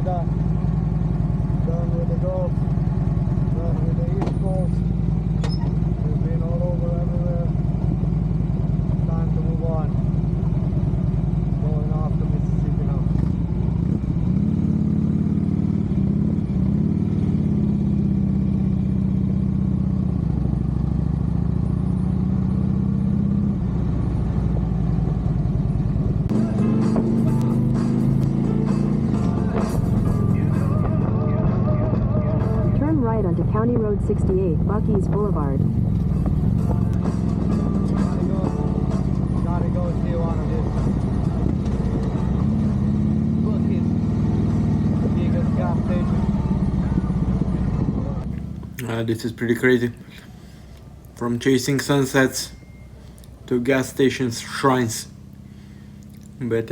Florida, done with the Gulf, done with the East Coast. We've been all over everywhere. Time to move on. Going off to Mississippi now. Right onto County Road 68, Bucky's Boulevard. Gotta go see one of these. Bucky's biggest gas station. This is pretty crazy. From chasing sunsets to gas stations, shrines. But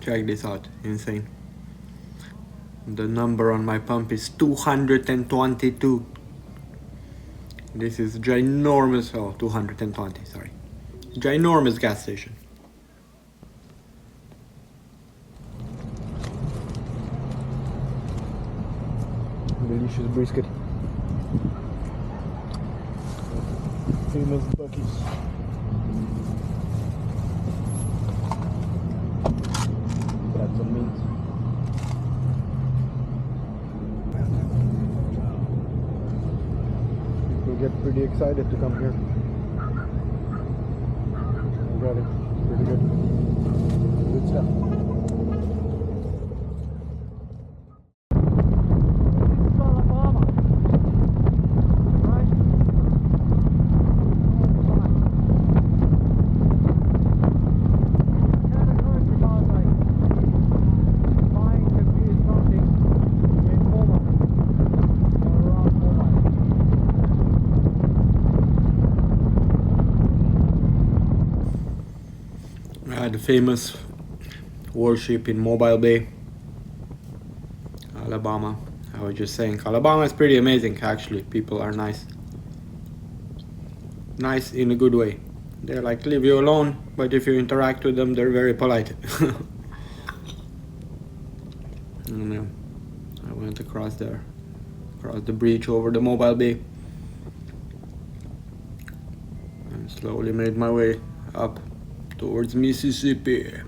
check this out, insane. The number on my pump is 222. This is ginormous, 220, sorry. Ginormous gas station. Delicious brisket. Famous Bucky's. Got some meat. People get pretty excited to come here. I got it. Pretty good. Good stuff. The famous worship in Mobile Bay, Alabama. I was just saying, Alabama is pretty amazing actually. People are nice. Nice in a good way. They like leave you alone, but if you interact with them, they're very polite. And, I went across there, across the bridge over the Mobile Bay, and slowly made my way up towards Mississippi.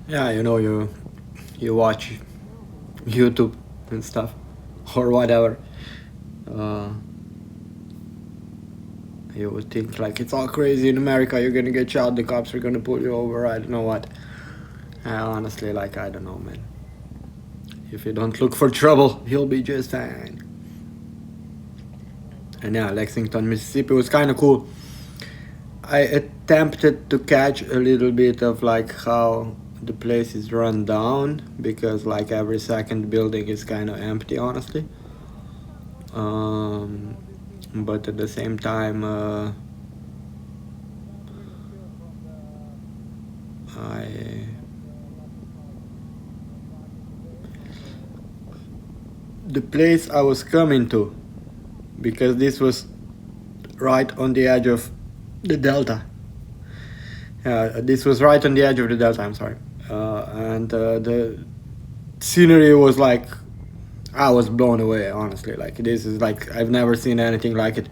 Yeah, you watch YouTube and stuff or whatever. You would think like it's all crazy in America, you're gonna get shot, the cops are gonna pull you over, I don't know what. Honestly, like, I don't know, man. If you don't look for trouble, you'll be just fine. And yeah, Lexington, Mississippi was kind of cool. I attempted to catch a little bit of like how the place is run down, because like every second building is kind of empty, honestly. But at the same time, the place I was coming to, because this was right on the edge of the delta. This was right on the edge of the delta, I'm sorry. And the scenery was like, I was blown away, honestly. Like, this is like, I've never seen anything like it.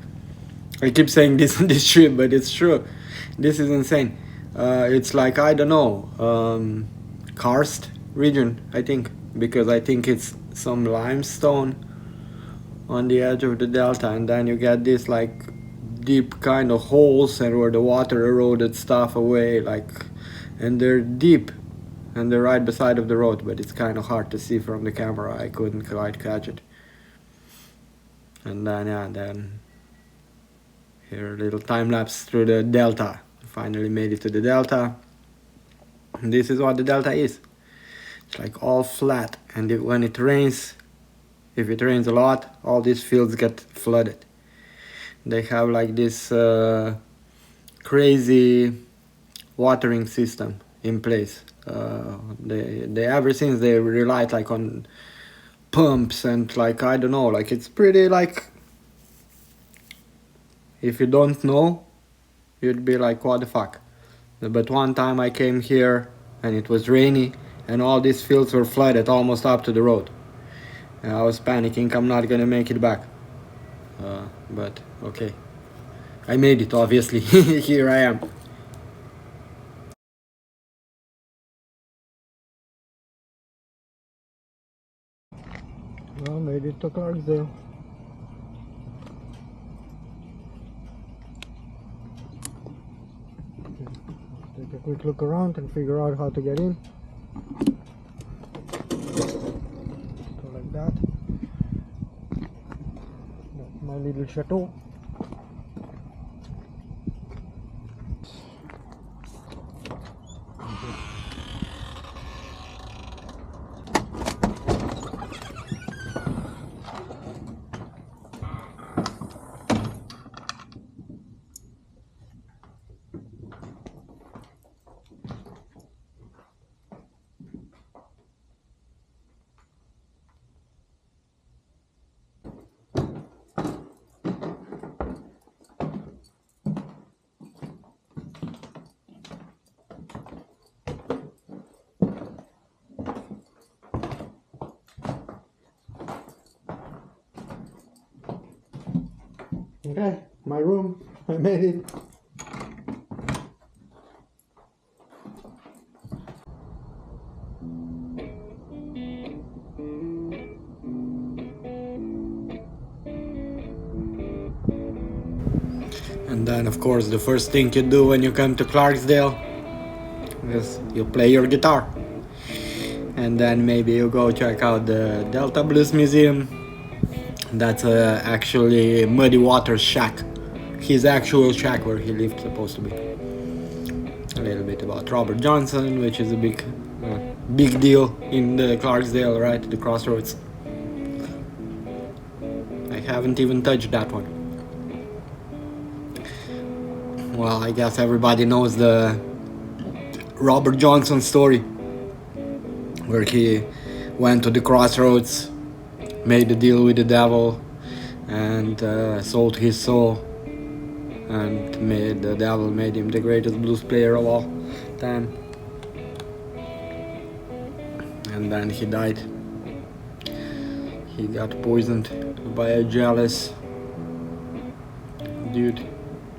I keep saying this on this trip, but it's true. This is insane. It's like, I don't know, karst region, I think, because I think it's some limestone on the edge of the delta, and then you get this like deep kind of holes, and where the water eroded stuff away, like, and they're deep, and they're right beside of the road, but it's kind of hard to see from the camera. I couldn't quite catch it. And then here, a little time lapse through the delta. Finally made it to the delta. And this is what the delta is. It's like all flat, and when it rains, if it rains a lot, all these fields get flooded. They have like this crazy watering system in place. They ever since they relied like on pumps and like, I don't know, like it's pretty like, if you don't know, you'd be like, what the fuck. But one time I came here and it was rainy and all these fields were flooded almost up to the road. And I was panicking, I'm not gonna make it back. But okay, I made it, obviously. Here I am. Well, made it to Clarksdale. Take a quick look around and figure out how to get in. So like that. That's my little chateau. Okay, my room. I made it. And then of course the first thing you do when you come to Clarksdale is you play your guitar. And then maybe you go check out the Delta Blues Museum. That's actually Muddy Waters' shack. His actual shack where he lived, supposed to be. A little bit about Robert Johnson, which is a big deal in the Clarksdale, right? The Crossroads. I haven't even touched that one. Well, I guess everybody knows the Robert Johnson story, where he went to the Crossroads, made a deal with the devil, and sold his soul, and the devil made him the greatest blues player of all time. And then he died. He got poisoned by a jealous dude.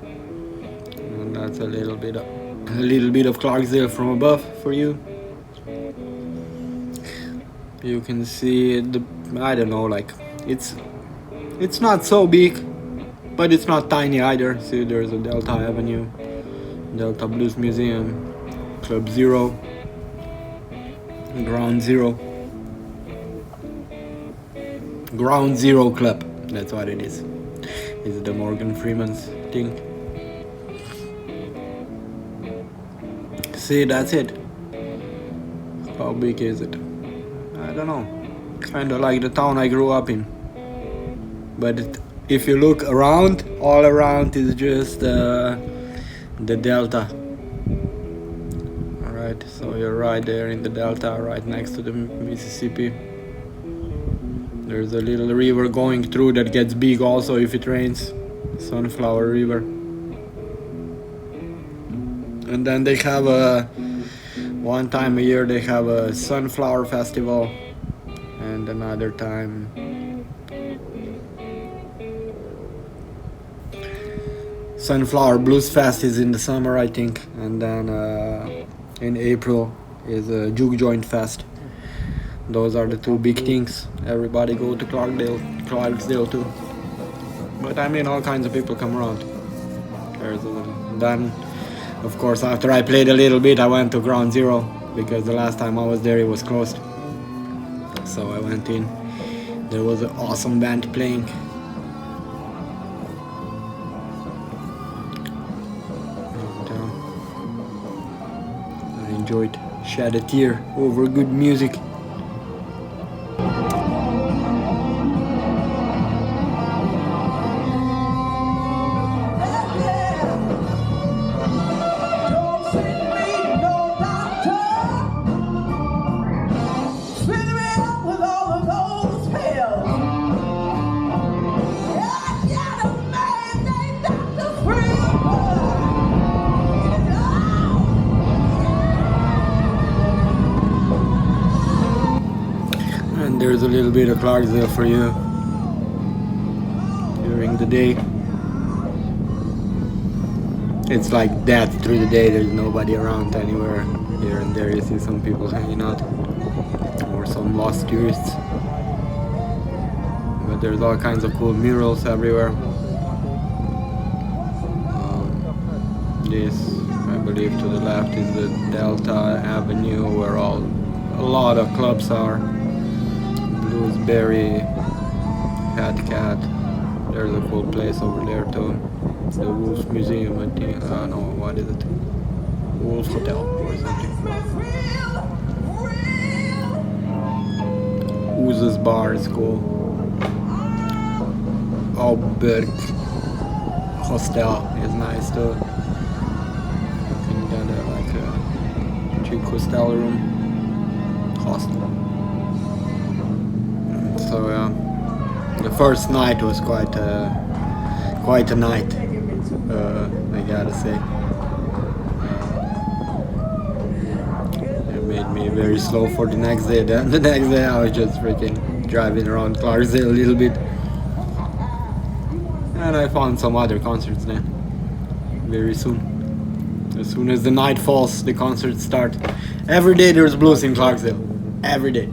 And that's a little bit of Clarksdale from above for you. You can see the, I don't know, like it's not so big, but it's not tiny either. See, there's a Delta Avenue, Delta Blues Museum, Club Zero, Ground Zero Club. That's what it is. It's the Morgan Freeman's thing. See, that's it. How big is it? I don't know. Kinda like the town I grew up in. But if you look around, all around is just the delta. Alright, so you're right there in the delta, right next to the Mississippi. There's a little river going through that gets big also if it rains. Sunflower River. And then they have one time a year they have a sunflower festival, and another time Sunflower Blues Fest is in the summer, I think, and then in April is Juke Joint Fest. Those are the two big things. Everybody go to Clarksdale too. But I mean, all kinds of people come around. Then, of course, after I played a little bit, I went to Ground Zero because the last time I was there, it was closed. So I went in. There was an awesome band playing. And, I enjoyed, shed a tear over good music. There's a little bit of Clarksdale for you during the day. It's like that through the day. There's nobody around anywhere. Here and there you see some people hanging out or some lost tourists. But there's all kinds of cool murals everywhere. This, I believe, to the left is the Delta Avenue where a lot of clubs are. Bluesberry, Hat Cat. There's a cool place over there too. It's the Wolf Museum, I think. No, what is it? Wolf Hotel or something. Ooz's Bar is cool. Auberg Hostel is nice too. I think that like a cheap hostel room. Hostel. So yeah, the first night was quite a night, I gotta say. It made me very slow for the next day. Then the next day I was just freaking driving around Clarksdale a little bit, and I found some other concerts then. Very soon. As soon as the night falls, the concerts start. Every day there's blues in Clarksdale. Every day.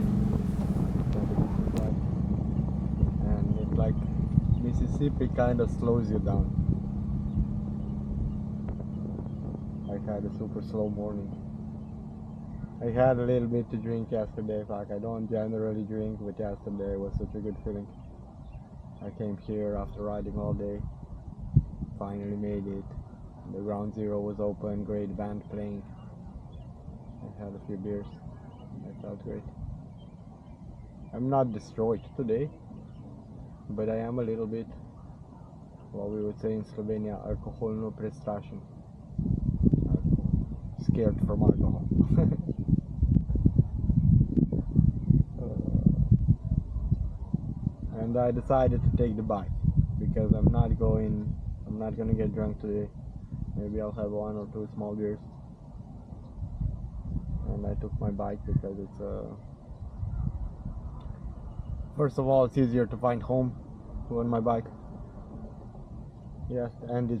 Mississippi kind of slows you down. I had a super slow morning. I had a little bit to drink yesterday. Like, I don't generally drink, but yesterday was such a good feeling. I came here after riding all day. Finally made it. The Ground Zero was open, great band playing. I had a few beers. I felt great. I'm not destroyed today, but I am a little bit, what we would say in Slovenia, alkoholno prestrašen. Scared from alcohol. And I decided to take the bike because I'm not gonna get drunk today. Maybe I'll have 1 or 2 small beers. And I took my bike because it's first of all, it's easier to find home on my bike. Yes, and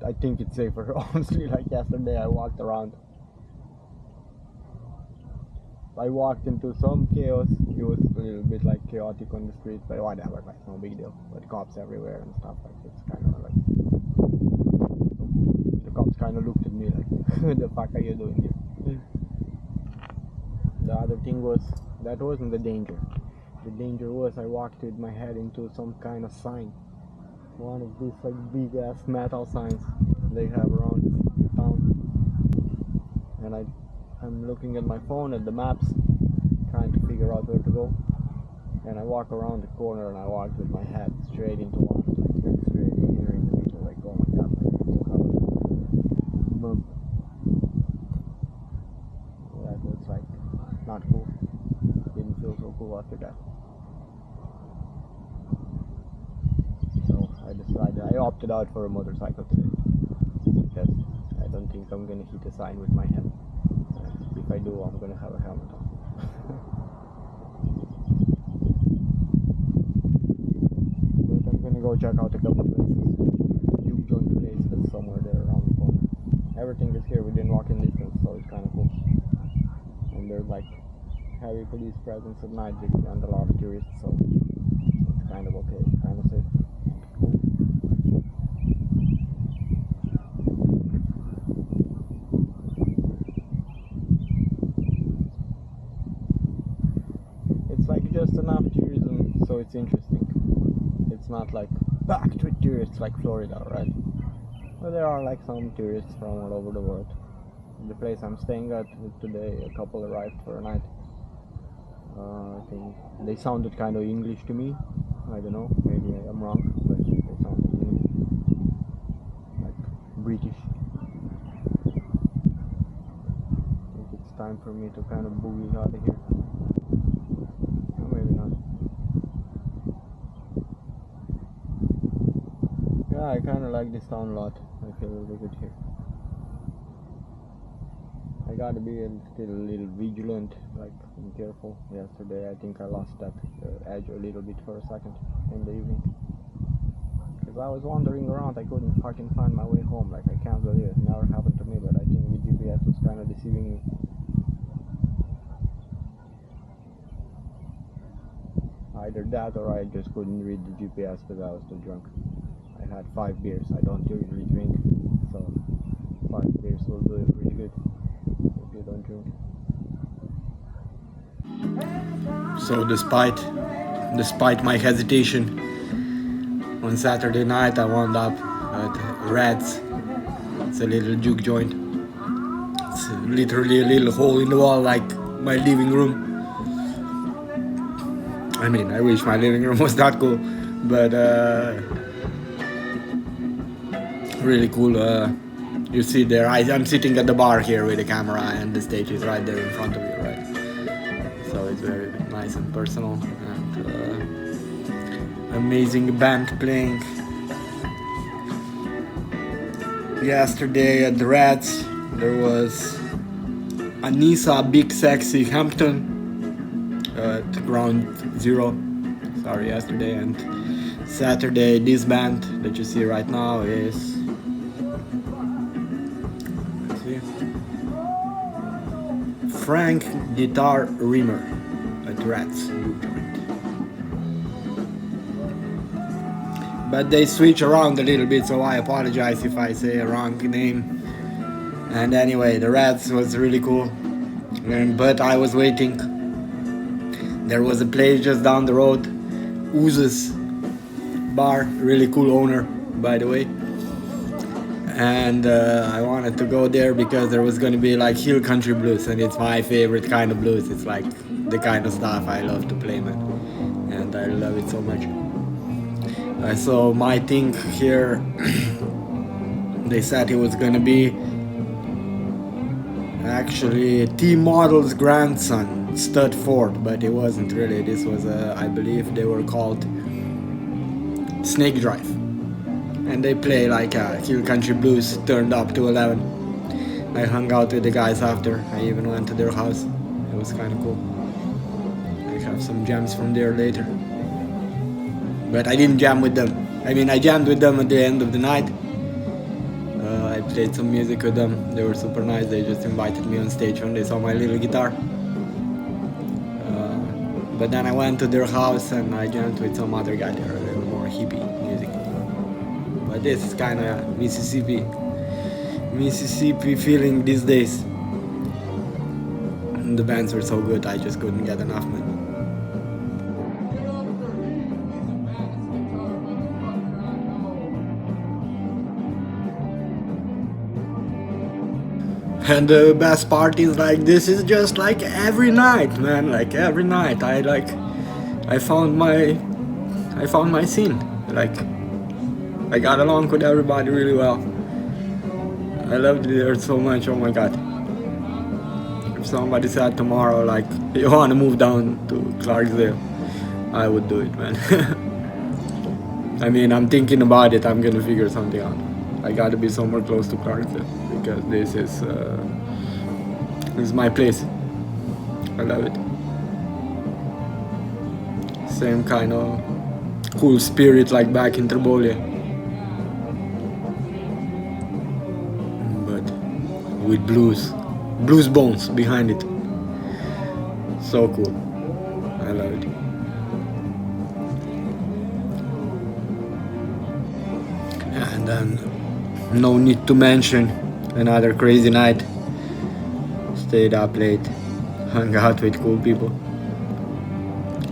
I think it's safer. Honestly, like yesterday I walked around. I walked into some chaos. It was a little bit like chaotic on the street, but whatever, like no big deal. But cops everywhere and stuff, like it's kind of like the cops kind of looked at me like, "What the fuck are you doing here?" The other thing was that wasn't the danger. The danger was I walked with my head into some kind of sign. One of these like big ass metal signs they have around town. And I'm looking at my phone at the maps, trying to figure out where to go. And I walk around the corner and I walked with my head straight into one, like straight in here in the middle, like oh my god. That was like not cool. Didn't feel so cool after that. I opted out for a motorcycle today because I don't think I'm gonna hit a sign with my head. If I do, I'm gonna have a helmet on. But I'm gonna go check out a couple of places. Juke Joint place that's everything is here within walking distance, so it's kind of cool. And there's like heavy police presence at night and a lot of tourists, so it's kind of okay, kind of safe. It's like just enough tourism, so it's interesting. It's not like packed with tourists like Florida, right? But there are like some tourists from all over the world. The place I'm staying at today, a couple arrived for a night. I think they sounded kind of English to me. I don't know, maybe I'm wrong, but they sounded English, like British. I think it's time for me to kind of boogie out of here. Or maybe not. Yeah, I kind of like this town a lot. I feel really good here. I gotta be still a little vigilant, like and careful. Yesterday I think I lost that edge a little bit for a second in the evening. Because I was wandering around, I couldn't fucking find my way home. Like, I can't believe it. Never happened to me, but I think the GPS was kind of deceiving me. Either that or I just couldn't read the GPS because I was too drunk. I had 5 beers. I don't usually drink, so 5 beers will do it pretty good if you don't drink. So despite my hesitation, on Saturday night I wound up at Reds. It's a little Juke Joint. It's literally a little hole in the wall like my living room. I mean, I wish my living room was that cool, but really cool. You see there, I'm sitting at the bar here with the camera and the stage is right there in front of you, right? So it's very nice and personal, and amazing band playing. Yesterday at the Rats there was Anissa Big Sexy Hampton at Ground Zero. Sorry, yesterday. And Saturday this band that you see right now is Frank Guitar Rimmer at Rats Juke Joint. But they switch around a little bit, so I apologize if I say a wrong name. And anyway, the Rats was really cool, but I was waiting. There was a place just down the road, Ooz's bar, really cool owner, by the way. And I wanted to go there because there was going to be like hill country blues, and it's my favorite kind of blues. It's like the kind of stuff I love to play, man, and I love it so much. So my thing here, they said it was going to be actually T Model's grandson, Stud Ford, but it wasn't really. This was, I believe they were called Snake Drive. And they play like hill country blues turned up to 11. I hung out with the guys after. I even went to their house. It was kind of cool. I have some jams from there later. But I didn't jam with them. I mean, I jammed with them at the end of the night. I played some music with them. They were super nice. They just invited me on stage when they saw my little guitar. But then I went to their house and I jammed with some other guy there, a little more hippie music. But this is kind of Mississippi feeling these days. And the bands were so good, I just couldn't get enough, man. And the best part is like this is just like every night, man. Like every night, I found my scene. Like I got along with everybody really well. I loved it there so much. Oh my god! If somebody said tomorrow, like, you want to move down to Clarksdale, I would do it, man. I mean, I'm thinking about it. I'm gonna figure something out. I gotta be somewhere close to Clarksdale because this is my place. I love it. Same kind of cool spirit like back in Terbolia. But with blues bones behind it. So cool. I love it. And then, no need to mention, another crazy night. Stayed up late, hung out with cool people.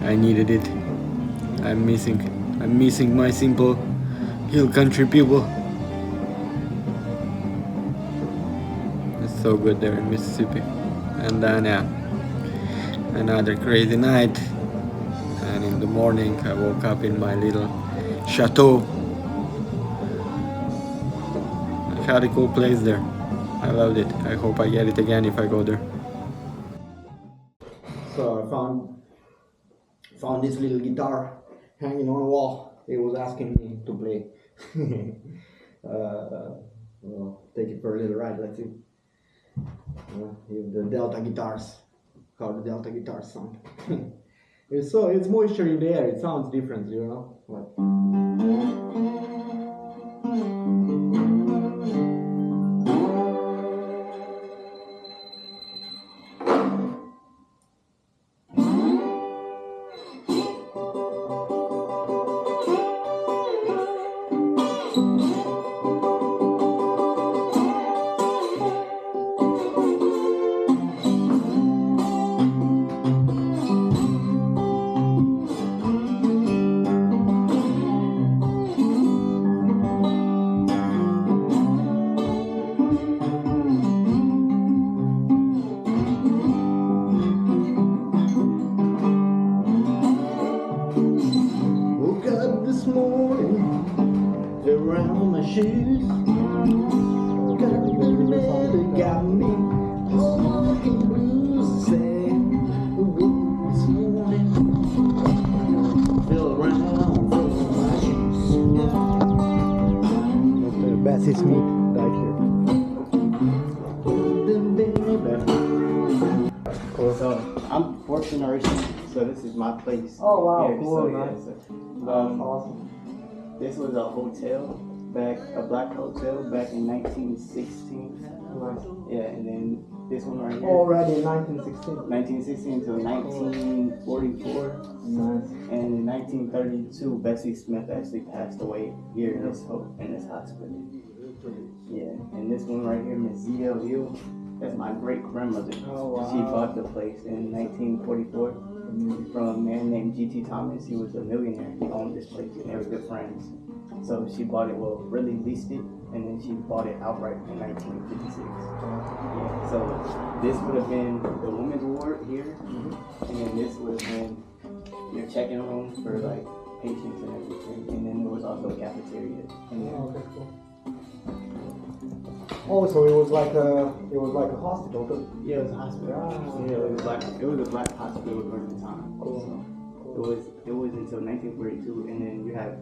I needed it. I'm missing my simple hill country people. It's so good there in Mississippi. And then, yeah, another crazy night. And in the morning, I woke up in my little chateau. I had a cool place there. I loved it. I hope I get it again if I go there. So I found this little guitar hanging on a wall. It was asking me to play. Well, take it for a little ride. Let's see. If the Delta guitars, how the Delta guitars sound. It's moisture in the air. It sounds different, you know. Around my shoes, got me walking blues. Say, this morning, feel around my shoes. Okay, Bessie Smith right here. Cool. So I'm fourth generation, so this is my place. Oh wow, here. cool, So, nice. That's Awesome. This was a hotel a black hotel back in 1916. Nice. Yeah, and then this one right here. Already in 1916. 1916 until 1944. Nice. And in 1932, Bessie Smith actually passed away here in this hospital. Yeah, and this one right here, Miss Z.L. Hill, that's my great grandmother. Oh, wow. She bought the place in 1944 from a man named G.T. Thomas. He was a millionaire. He owned this place and they were good friends. So she bought it, really leased it, and then she bought it outright in 1956. Yeah, so this would have been the women's ward here, and then this would have been your check-in room for like patients and everything, and then there was also a cafeteria. And then, Okay, cool. Oh, so it was like a hospital too. yeah, it was a hospital. Yeah, it was a black hospital during the time. Cool. So it was until 1942, and then you have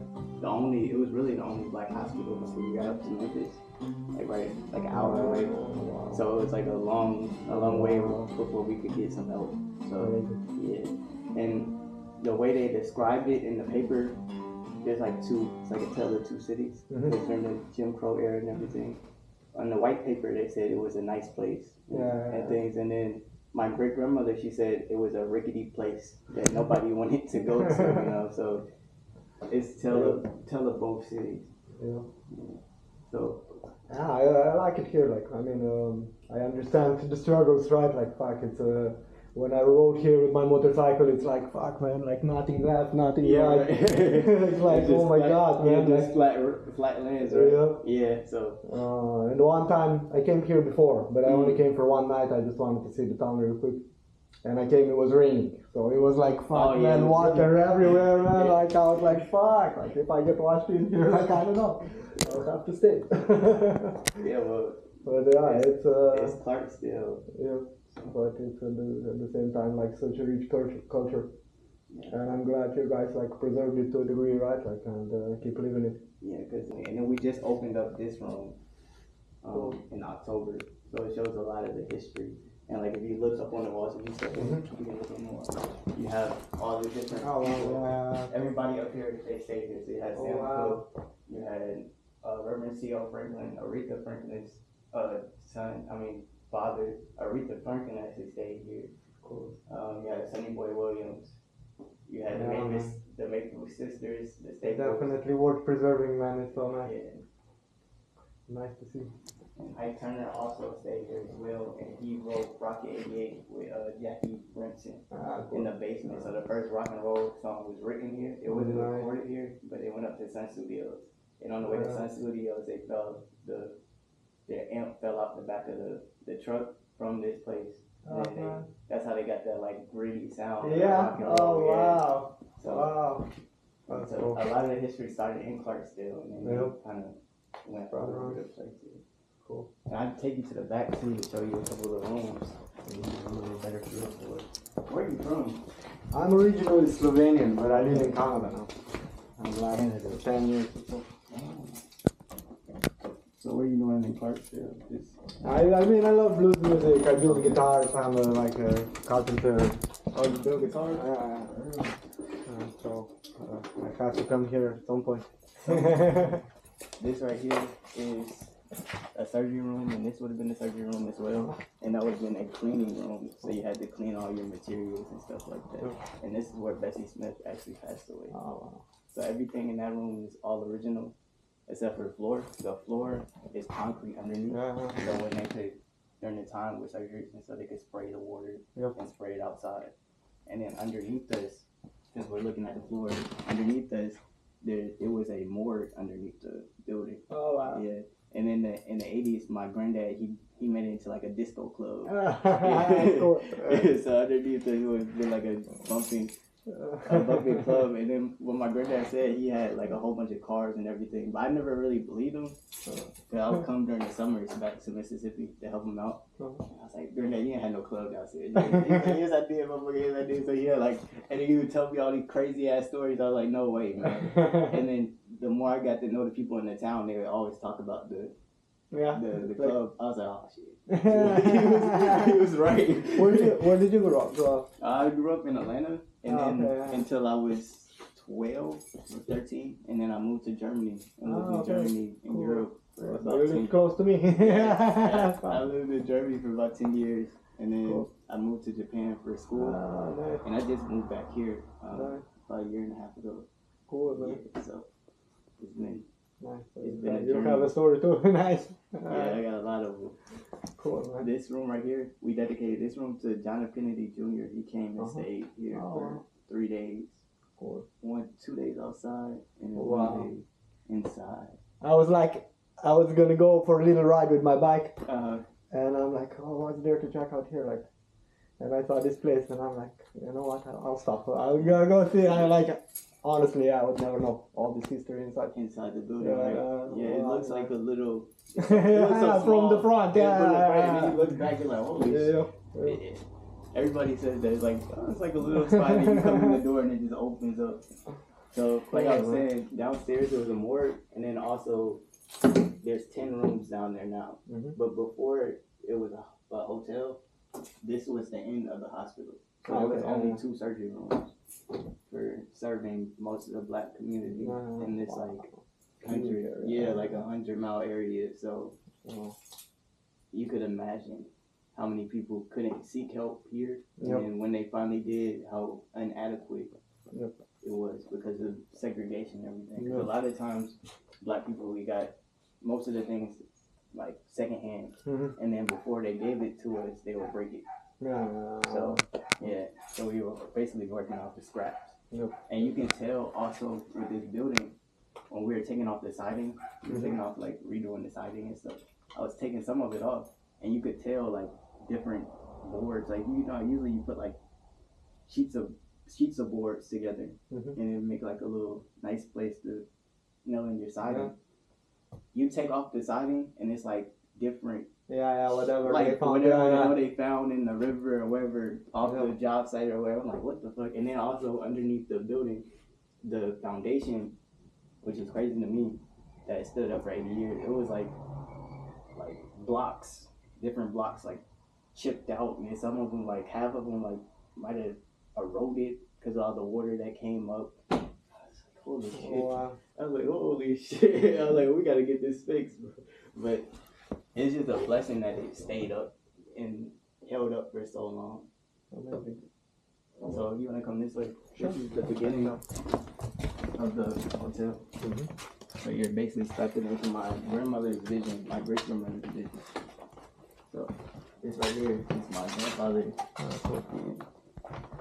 it was really the only black hospital until you got up to Memphis, like an hour away. So it was like a long way before we could get some help. So yeah, and the way they described it in the paper, there's like it's like a tale of two cities. During the Jim Crow era and everything. On the white paper, they said it was a nice place and things, and then my great grandmother, she said it was a rickety place that nobody wanted to go to, you know. So it's tell of both cities. Yeah. So yeah, I like it here. Like, I mean, I understand the struggles, right? Like, fuck, it's when I rode here with my motorcycle, it's like, fuck, man, like nothing left, nothing right. It's like, it's oh my god, man. Yeah, just flat lands, right? Yeah. So. And one time I came here before, but I only came for one night. I just wanted to see the town real quick. And I came, it was raining, so it was like, fuck, man, water everywhere, man. Like, I was like, fuck, like, if I get washed in here, like, I don't know, I'll have to stay. Yeah, well, but yeah, it's Clarksdale. Yeah, but it's at the same time, like, such a rich culture. Yeah. And I'm glad you guys, like, preserved it to a degree, right, like, and keep living it. Yeah, and then we just opened up this room in October, so it shows a lot of the history. And like if you look up on the walls, if you step in, you can look on the walls. You have all the different people. Everybody up here, they stayed here. So you had Sam Cook, you had Reverend C.O. Franklin, Aretha Franklin's Father Aretha Franklin actually stayed here. Cool. You had Sonny Boy Williams. You had the Maple Sisters, the Staples. Definitely worth preserving, man. It's so nice. Yeah. Nice to see. And Ike Turner also stayed here as well, and he wrote Rocket 88 with Jackie Brimson in the basement. So the first rock and roll song was written here. It wasn't recorded here, but it went up to Sun Studios. And on the way to Sun Studios, their amp fell off the back of the truck from this place. And that's how they got that like gritty sound. Yeah. Oh wow. So, wow. So cool. A lot of the history started in Clarksdale, and then kind of went all over the place. Cool. And I'd take you to the back too to show you a couple of the rooms. So you get a little better feel for it. Where are you from? I'm originally Slovenian, but I live in Canada now. I'm like 10 years or so. So what are you doing in Clarksdale? I love blues music. I build guitars. I'm like a carpenter. Oh, you build guitars? So I have to come here at some point. This right here is a surgery room, and this would have been the surgery room as well. And that would have been a cleaning room, so you had to clean all your materials and stuff like that. And this is where Bessie Smith actually passed away. Oh, wow. So everything in that room is all original, except for the floor. The floor is concrete underneath. So when they could, during the time with surgeries, and so they could spray the water and spray it outside. And then underneath us, because we're looking at the floor, underneath us, it was a morgue underneath the building. Oh wow. Yeah. And then in the 80s, my granddad, he made it into like a disco club. Cool. So underneath it would be like a bumping club. And then what my granddad said, he had like a whole bunch of cars and everything. But I never really believed him. Because I would come during the summers back to Mississippi to help him out. And I was like, Granddad, you ain't had no club out here. He's like, yes, I did, motherfucker, yes, I did. So yeah, like, and then he would tell me all these crazy ass stories. I was like, no way, man. And then the more I got to know the people in the town, they would always talk about the club. I was like, oh shit. he was right. Where did you grow up? I grew up in Atlanta, and until I was 12 or 13, and then I moved to Germany. I lived in Germany in Europe for about 10 years. Close to me. I lived in Germany for about 10 years, and then I moved to Japan for school. Nice. And I just moved back here about a year and a half ago. Cool, man. Yeah, so it's been nice. It's been a you journey. have a story too. Nice. Yeah, I got a lot of them. Cool, man. This room right here, we dedicated this room to John F. Kennedy Jr. He came and stayed here for 3 days. Cool. 2 days outside and then 1 day inside. I was gonna go for a little ride with my bike, and I'm like, oh, what's there to check out here? Like, and I saw this place, and I'm like, you know what? I'll stop. I'll go see. I like it. Honestly, I would never know all this history inside the building. It looks like a little. From the front. And then you look back, you're like, holy shit. Everybody says that it's like a little spot, and you come in the door and it just opens up. So, like I was saying, downstairs there was a morgue, and then also there's 10 rooms down there now. But before it was a hotel, this was the end of the hospital. So there was only 2 surgery rooms for serving most of the black community in this like 100-mile area. So you could imagine how many people couldn't seek help here, and when they finally did, how inadequate it was because of segregation and everything. A lot of times, black people, we got most of the things like secondhand, and then before they gave it to us, they would break it. So we were basically working off the scraps. And you can tell also with this building, when we were taking off the siding, redoing the siding and stuff, I was taking some of it off, and you could tell like different boards, like usually you put like sheets of boards together, and it make like a little nice place to nail in your siding. You take off the siding, and it's like different. Whatever like they found. Whatever they found in the river or wherever off the job site or whatever. I'm like, what the fuck? And then also underneath the building, the foundation, which is crazy to me, that it stood up for 80 years. It was like blocks, different blocks, like chipped out, and some of them, like half of them, like might have eroded because of all the water that came up. I was like, holy shit! I was like, holy shit! I was like, we gotta get this fixed, but it's just a blessing that it stayed up and held up for so long. So you want to come this way? Sure. This is the beginning of the hotel. Mm-hmm. So you're basically stepping into my grandmother's vision, my great grandmother's vision. So this right here is my grandfather.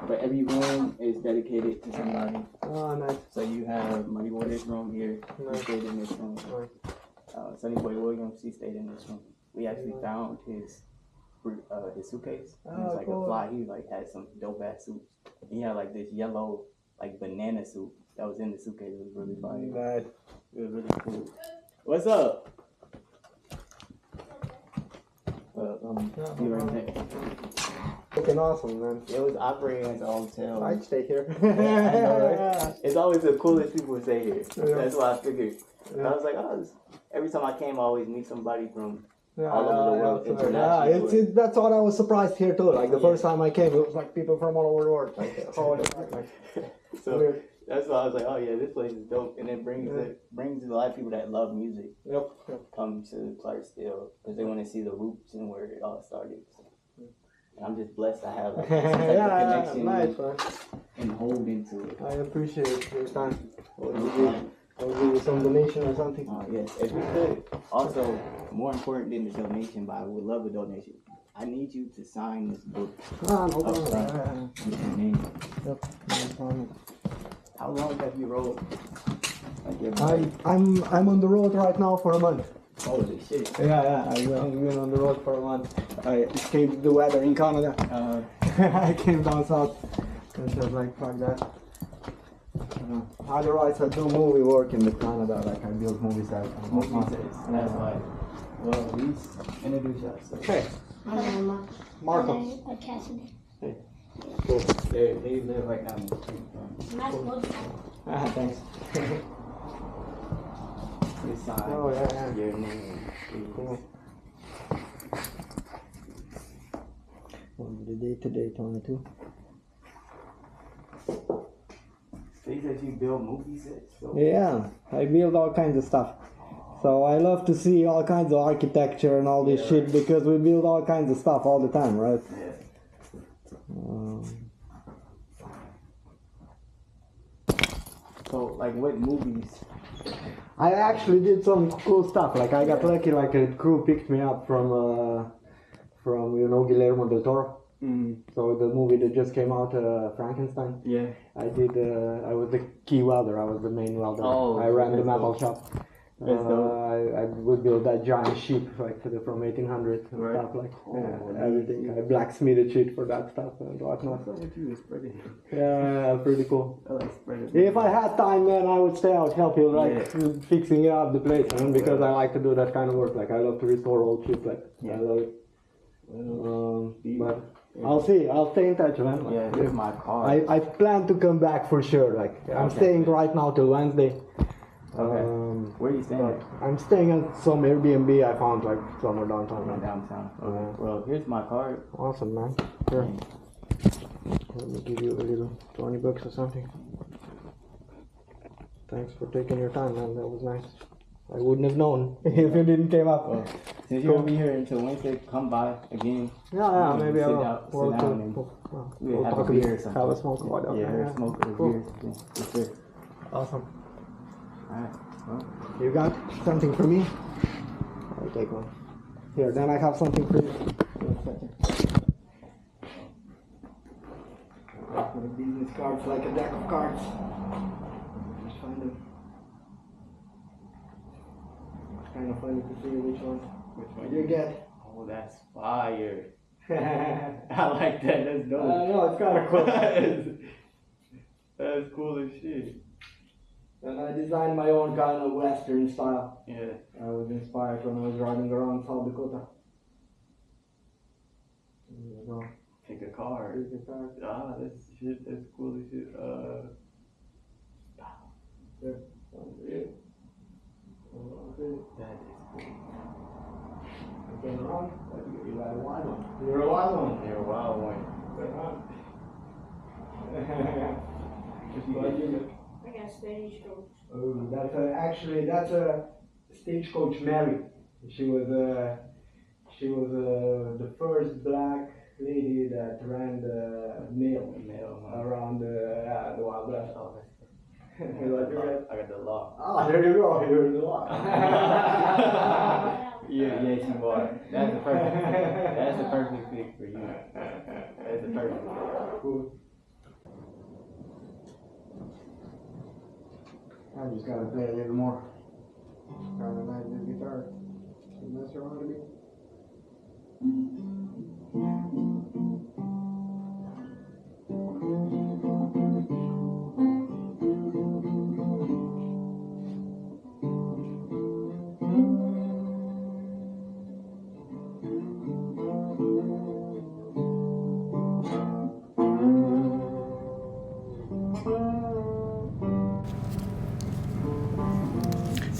But every room is dedicated to somebody. Oh, nice. So you have Muddy Waters' room here. He stayed in this room. Sonny Boy Williams, he stayed in this room. We actually found his suitcase. It was like a fly. He like had some dope ass suits. He had like this yellow like banana suit that was in the suitcase. It was really fire. Nice. It was really cool. What's up? You right there. Looking awesome, man. It was operating as a hotel. I'd stay here. I know, right? It's always the coolest people stay here. Yeah. That's why I figured. Yeah. I was like, every time I came, I always meet somebody from Yeah, all over the world, internationally. it's that's what I was surprised here too. Like the first time I came, it was like people from all over the world. Like, So weird. that's why I was like, oh yeah, this place is dope, and it brings a lot of people that love music Yep. come to Clarksdale because they want to see the roots and where it all started. And I'm just blessed to have like, some type of connection nice, man. and hold into it. I appreciate your time. I'll give you some donation or something. Yes, if you could. Also, more important than the donation, but I would love a donation. I need you to sign this book. No up problem. front with your name. Yep, no problem. How long have you rode? Like I'm on the road right now for a month. holy shit. Yeah, I've been on the road for a month. I escaped the weather in Canada. I came down south and just like fuck that. Otherwise, I do movie work in Canada. Like I build movie sets. Movie sets. That's why. Well, please introduce yourself. Hey, Hello, Marco. I'm Cassidy. Cool. They live right down the street. Nice motorcycle. Thanks. Please sign your name. Cool. What the date today? 22. They said you build movie sets. So. Yeah, I build all kinds of stuff. So I love to see all kinds of architecture and all this shit because we build all kinds of stuff all the time, right? Yeah. So, like, what movies? I actually did some cool stuff. Like I got lucky. Like a crew picked me up from Guillermo del Toro. So the movie that just came out, Frankenstein. Yeah. I did. I was the key welder. I was the main welder. Oh, I ran the that's metal dope. shop. That's dope. I would build that giant ship like from 1800 and Right. stuff like Oh, everything. I blacksmithed shit for that stuff and whatnot. What's up with you? It's pretty. Yeah, pretty cool. I like spreading. If I had time, man, I would stay out, help you, like fixing up the place, man, because I like to do that kind of work. Like I love to restore old shit. Like I love it. But I'll see. I'll stay in touch, man. Yeah, here's my card. I plan to come back for sure. Like I'm staying right now till Wednesday. Okay. Where are you staying at? I'm staying at some Airbnb I found like somewhere downtown. In downtown. Okay. Well, here's my card. Awesome, man. Sure. Let me give you a little $20 or something. Thanks for taking your time, man. That was nice. I wouldn't have known if you didn't came up. Well, since you're gonna be here until Wednesday, come by again. Yeah, maybe sit I'll down and we'll have talk a a beer or bit. something. Have a smoke. Yeah, smoke a Cool. beer. Yeah, for sure. Awesome. Alright. Well, You got something for me? I'll take one. Here, then I have something for you. Business cards, like a deck of cards. Just find them. It's kind of funny to see which one you get. oh, that's fire. I like that. That's dope. No, it's kind of cool. That's cool as shit. And I designed my own kind of Western style. Yeah. I was inspired when I was riding around South Dakota. There you go. Pick a card. Pick a card. Ah, that's shit. That's cool as shit. There. One for you. One for you. That is cool. Turn around. You got a wild one. You're a wild one. You're a wild one. Turn around. What you get? I got stagecoach. Oh, that's a stagecoach Mary. She was She was the first black lady that ran the mail around the Wild West. You like to read? I got the law. Ah, there you go. You're in the law. Yes, you are. That's the perfect fit. That's the perfect fit for you. That's the perfect fit. Cool. I just gotta play a little more. Kinda like this guitar. Mess around a bit.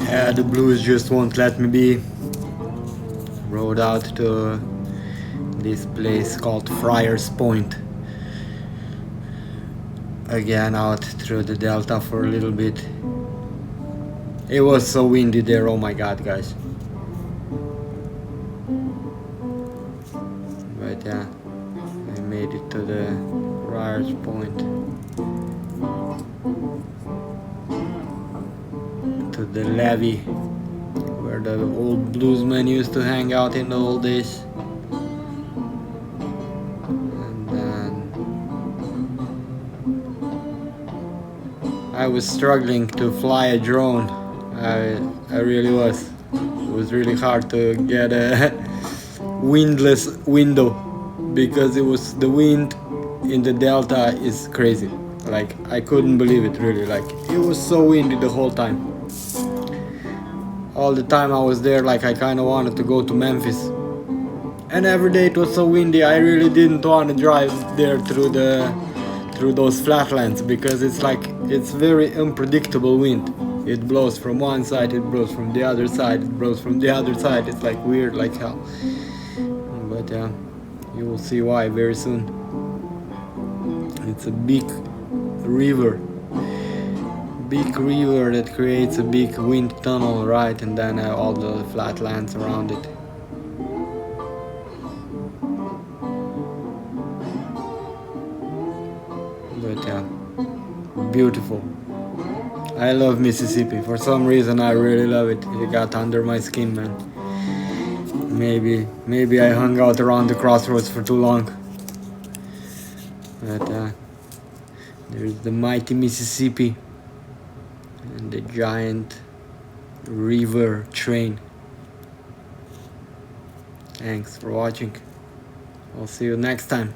Yeah, the blues just won't let me be. Rode out to this place called Friar's Point. Again out through the delta for a little bit. It was so windy there, oh my god, guys. But yeah, I made it to the Friar's Point. To the levee where the old bluesmen used to hang out in the old days. And then I was struggling to fly a drone. I really was. It was really hard to get a windless window because it was the wind in the delta is crazy. Like I couldn't believe it really. Like it was so windy the whole time. All the time I was there, like I kind of wanted to go to Memphis. And every day it was so windy, I really didn't want to drive there through those flatlands because it's very unpredictable wind. It blows from one side, it blows from the other side, it blows from the other side. It's like weird like hell. But yeah, you will see why very soon. It's a big river that creates a big wind tunnel, right? And then all the flatlands around it. But yeah, beautiful. I love Mississippi. For some reason I really love it. It got under my skin, man. Maybe I hung out around the Crossroads for too long. But there's the mighty Mississippi and the giant river train. Thanks for watching. I'll see you next time.